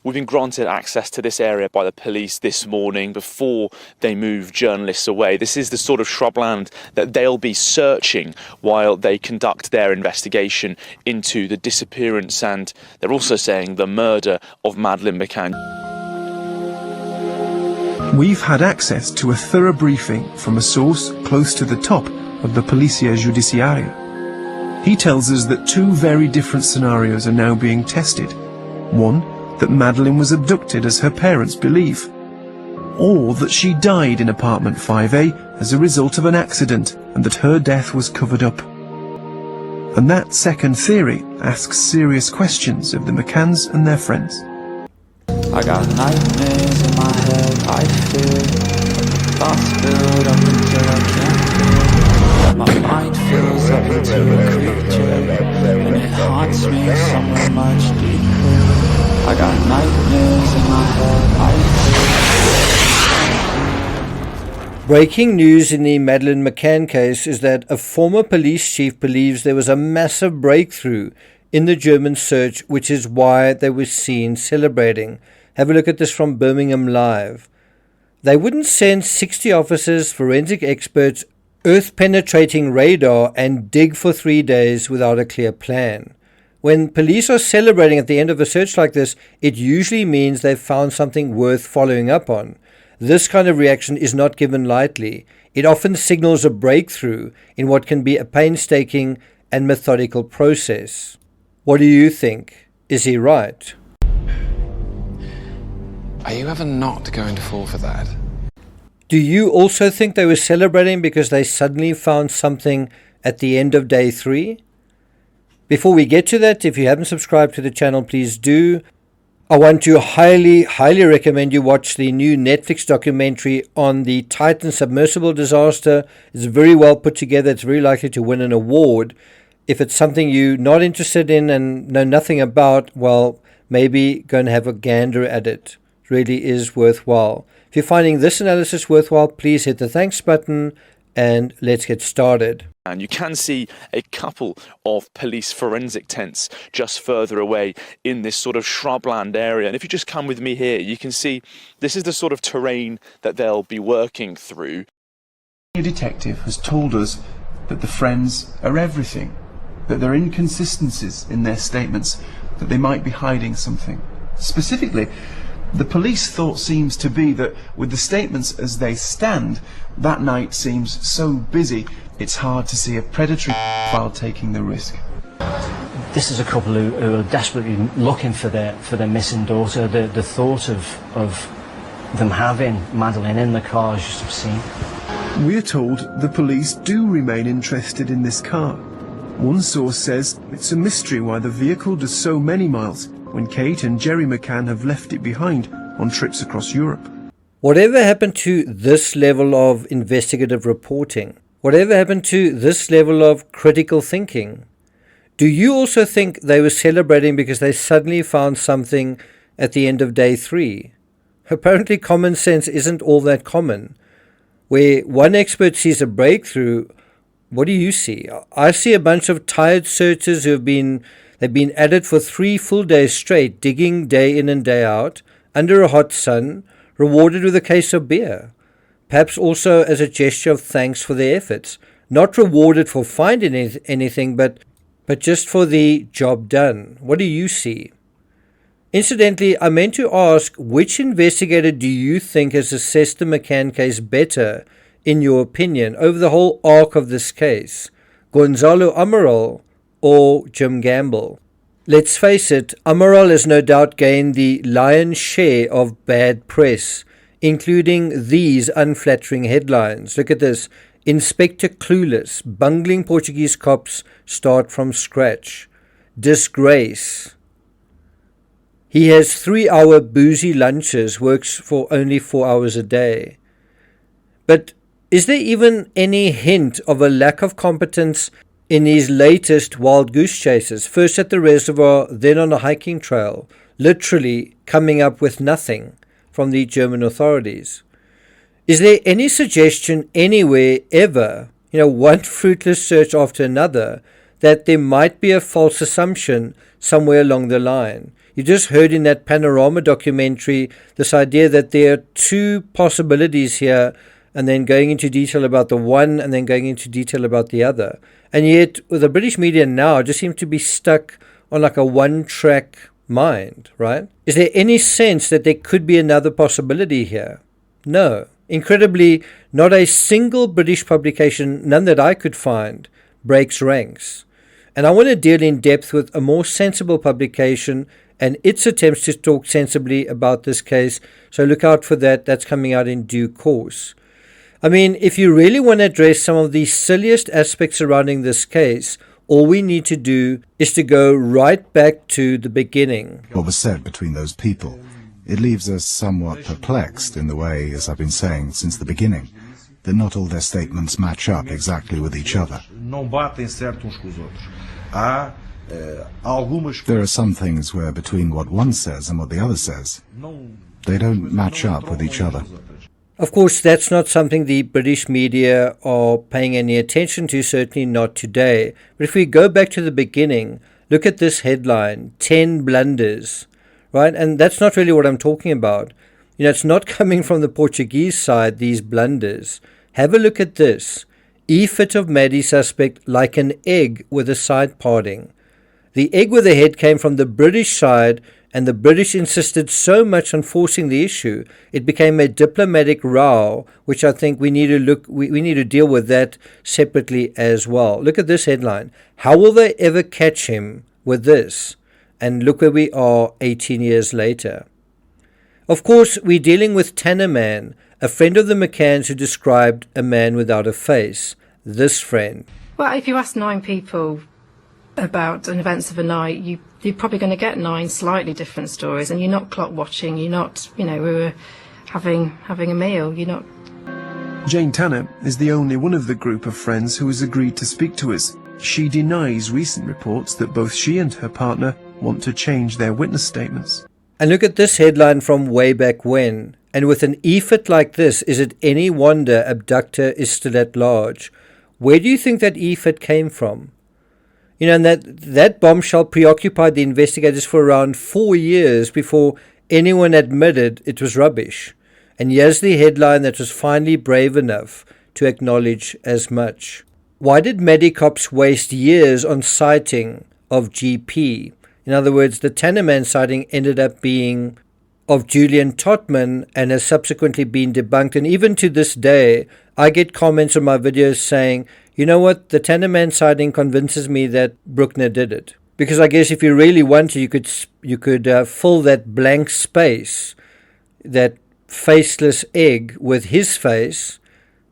We've been granted access to this area by the police this morning before they move journalists away. This is the sort of shrubland that they'll be searching while they conduct their investigation into the disappearance and, they're also saying, the murder of Madeleine McCann. We've had access to a thorough briefing from a source close to the top of the Polizia Judiciaria. He tells us that two very different scenarios are now being tested. One, that Madeleine was abducted as her parents believe, or that she died in apartment 5A as a result of an accident and that her death was covered up. And that second theory asks serious questions of the McCanns and their friends. I got nightmares in my head, I fear thoughts build up until I can't feel. My mind fills up into a creature, and it haunts me somewhere much deeper. I got nightmares in my head, I fear. Breaking news in the Madeleine McCann case is that a former police chief believes there was a massive breakthrough in the German search, which is why they were seen celebrating. Have a look at this from Birmingham Live. They wouldn't send 60 officers, forensic experts, earth-penetrating radar and dig for 3 days without a clear plan. When police are celebrating at the end of a search like this, it usually means they've found something worth following up on. This kind of reaction is not given lightly. It often signals a breakthrough in what can be a painstaking and methodical process. What do you think? Is he right? Are you ever not going to fall for that? Do you also think they were celebrating because they suddenly found something at the end of day 3? Before we get to that, if you haven't subscribed to the channel, please do. I want to highly recommend you watch the new Netflix documentary on the Titan submersible disaster. It's very well put together. It's very likely to win an award. If it's something you're not interested in and know nothing about, well, maybe go and have a gander at it. It really is worthwhile. If you're finding this analysis worthwhile, please hit the thanks button and let's get started. And you can see a couple of police forensic tents just further away in this sort of shrubland area. And if you just come with me here, you can see this is the sort of terrain that they'll be working through. A detective has told us that the friends are everything, that there are inconsistencies in their statements, that they might be hiding something. Specifically, the police thought seems to be that with the statements as they stand, that night seems so busy it's hard to see a predatory while taking the risk. This is a couple who are desperately looking for their missing daughter. The thought of them having Madeleine in the car is just obscene. We're told the police do remain interested in this car. One source says it's a mystery why the vehicle does so many miles when Kate and Jerry McCann have left it behind on trips across Europe. Whatever happened to this level of investigative reporting? Whatever happened to this level of critical thinking? Do you also think they were celebrating because they suddenly found something at the end of day 3? Apparently common sense isn't all that common. Where one expert sees a breakthrough, what do you see? I see a bunch of tired searchers they've been at it for 3 full days straight, digging day in and day out, under a hot sun, rewarded with a case of beer. Perhaps also as a gesture of thanks for their efforts. Not rewarded for finding anything, but just for the job done. What do you see? Incidentally, I meant to ask, which investigator do you think has assessed the McCann case better, in your opinion, over the whole arc of this case? Gonzalo Amaral or Jim Gamble? Let's face it, Amaral has no doubt gained the lion's share of bad press, including these unflattering headlines. Look at this. Inspector Clueless. Bungling Portuguese cops start from scratch. Disgrace. He has 3-hour boozy lunches, works for only 4 hours a day. But is there even any hint of a lack of competence in his latest wild goose chases? First at the reservoir, then on a hiking trail, literally coming up with nothing from the German authorities. Is there any suggestion anywhere ever, one fruitless search after another, that there might be a false assumption somewhere along the line? You just heard in that Panorama documentary this idea that there are two possibilities here, and then going into detail about the one and then going into detail about the other. And yet, with the British media now, just seem to be stuck on like a one-track mind, right? Is there any sense that there could be another possibility here? No. Incredibly, not a single British publication, none that I could find, breaks ranks. And I want to deal in depth with a more sensible publication and its attempts to talk sensibly about this case. So look out for that. That's coming out in due course. I mean, if you really want to address some of the silliest aspects surrounding this case, all we need to do is to go right back to the beginning. What was said between those people, it leaves us somewhat perplexed in the way, as I've been saying since the beginning, that not all their statements match up exactly with each other. There are some things where between what one says and what the other says, they don't match up with each other. Of course, that's not something the British media are paying any attention to, certainly not today. But if we go back to the beginning, look at this headline, 10 blunders, right? And that's not really what I'm talking about. You know, it's not coming from the Portuguese side, these blunders. Have a look at this. E-fit of MADDIE suspect like an egg with a side parting. The egg with the head came from the British side, and the British insisted so much on forcing the issue, it became a diplomatic row, which I think we need to deal with that separately as well. Look at this headline. How will they ever catch him with this? And look where we are 18 years later. Of course, we're dealing with Tanner Man, a friend of the McCanns who described a man without a face. This friend. Well, if you ask 9 people about an events of a night, you're probably going to get 9 slightly different stories, and you're not clock watching, you're not, we were having a meal, you're not. Jane Tanner is the only one of the group of friends who has agreed to speak to us. She denies recent reports that both she and her partner want to change their witness statements. And look at this headline from way back when. And with an e-fit like this, is it any wonder abductor is still at large? Where do you think that e-fit came from? And that bombshell preoccupied the investigators for around 4 years before anyone admitted it was rubbish. And here's the headline that was finally brave enough to acknowledge as much. Why did MADDIE cops waste years on sighting of GP? In other words, the Tanner Man sighting ended up being of Julian Totman and has subsequently been debunked. And even to this day, I get comments on my videos saying, you know what, the Tanner Man sighting convinces me that Bruckner did it. Because I guess if you really want to, you could fill that blank space, that faceless egg, with his face,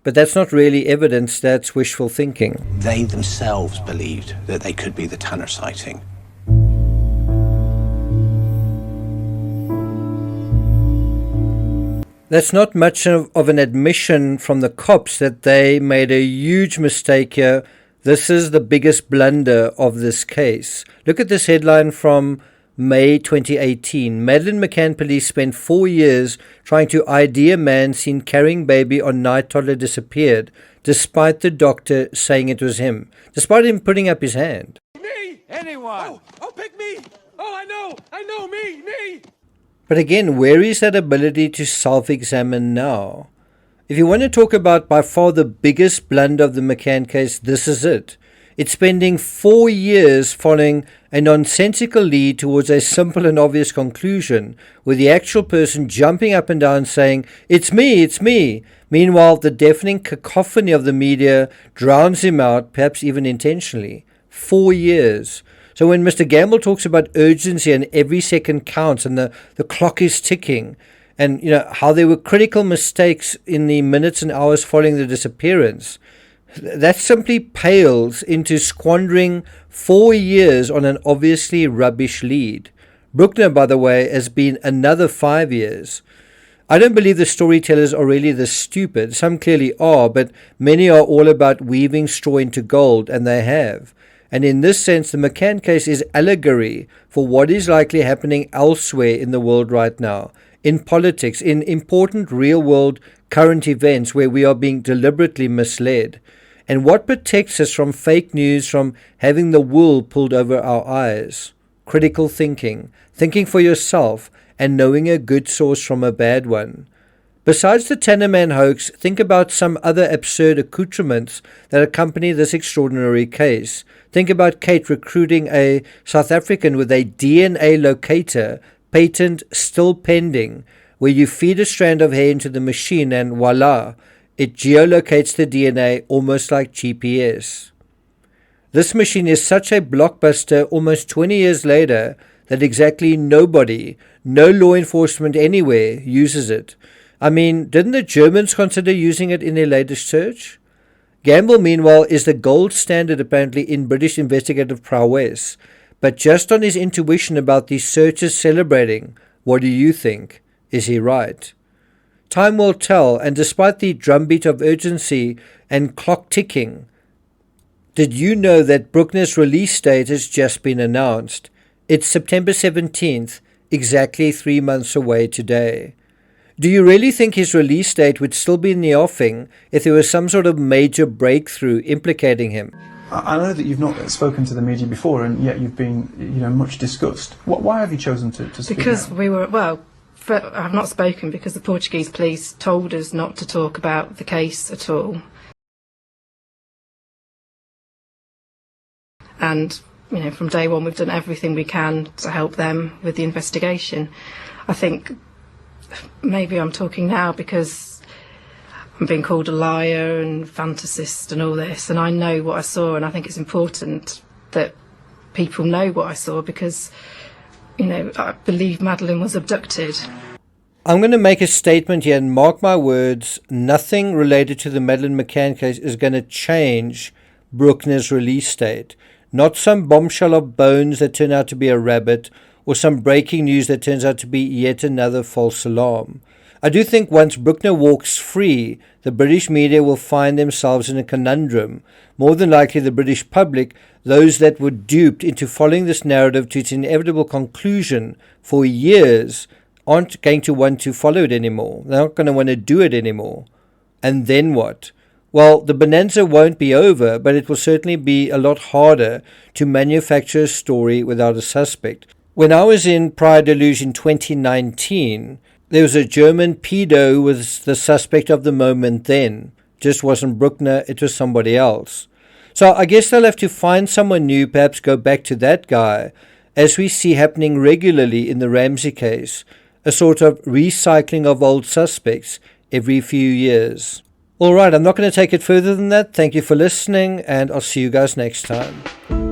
but that's not really evidence, that's wishful thinking. They themselves believed that they could be the Tanner sighting. That's not much of an admission from the cops that they made a huge mistake here. This is the biggest blunder of this case. Look at this headline from May 2018. Madeleine McCann police spent 4 years trying to ID a man seen carrying baby on night toddler disappeared, despite the doctor saying it was him, despite him putting up his hand. Me! Anyone! Oh, pick me! Oh, I know, me! But again, where is that ability to self-examine now? If you want to talk about by far the biggest blunder of the McCann case, this is it. It's spending 4 years following a nonsensical lead towards a simple and obvious conclusion, with the actual person jumping up and down saying, it's me. Meanwhile, the deafening cacophony of the media drowns him out, perhaps even intentionally. 4 years. So when Mr. Gamble talks about urgency and every second counts and the clock is ticking, and how there were critical mistakes in the minutes and hours following the disappearance, that simply pales into squandering 4 years on an obviously rubbish lead. Bruckner, by the way, has been another 5 years. I don't believe the storytellers are really this stupid. Some clearly are, but many are all about weaving straw into gold, and they have. And in this sense, the McCann case is allegory for what is likely happening elsewhere in the world right now, in politics, in important real-world current events where we are being deliberately misled. And what protects us from fake news, from having the wool pulled over our eyes? critical thinking, thinking for yourself, and knowing a good source from a bad one. Besides the Tannerman hoax, think about some other absurd accoutrements that accompany this extraordinary case. Think about Kate recruiting a South African with a DNA locator, patent still pending, where you feed a strand of hair into the machine and voila, it geolocates the DNA almost like GPS. This machine is such a blockbuster almost 20 years later that exactly nobody, no law enforcement anywhere, uses it. I mean, didn't the Germans consider using it in their latest search? Gamble, meanwhile, is the gold standard apparently in British investigative prowess. But just on his intuition about these searches celebrating, what do you think? Is he right? Time will tell, and despite the drumbeat of urgency and clock ticking, did you know that Bruckner's release date has just been announced? It's September 17th, exactly 3 months away today. Do you really think his release date would still be in the offing if there was some sort of major breakthrough implicating him? I know that you've not spoken to the media before, and yet you've been, much discussed. Why have you chosen to speak Because now? I've not spoken because the Portuguese police told us not to talk about the case at all. And, from day one we've done everything we can to help them with the investigation. I think maybe I'm talking now because I'm being called a liar and fantasist and all this, and I know what I saw, and I think it's important that people know what I saw because, I believe Madeleine was abducted. I'm going to make a statement here, and mark my words, nothing related to the Madeleine McCann case is going to change Bruckner's release date. Not some bombshell of bones that turn out to be a rabbit, or some breaking news that turns out to be yet another false alarm. I do think once Bruckner walks free, the British media will find themselves in a conundrum. More than likely the British public, those that were duped into following this narrative to its inevitable conclusion for years, aren't going to want to follow it anymore. They're not going to want to do it anymore. And then what? Well, the bonanza won't be over, but it will certainly be a lot harder to manufacture a story without a suspect. When I was in Prior Delusion 2019, there was a German pedo who was the suspect of the moment then. Just wasn't Bruckner, it was somebody else. So I guess they'll have to find someone new, perhaps go back to that guy, as we see happening regularly in the Ramsey case, a sort of recycling of old suspects every few years. All right, I'm not going to take it further than that. Thank you for listening, and I'll see you guys next time.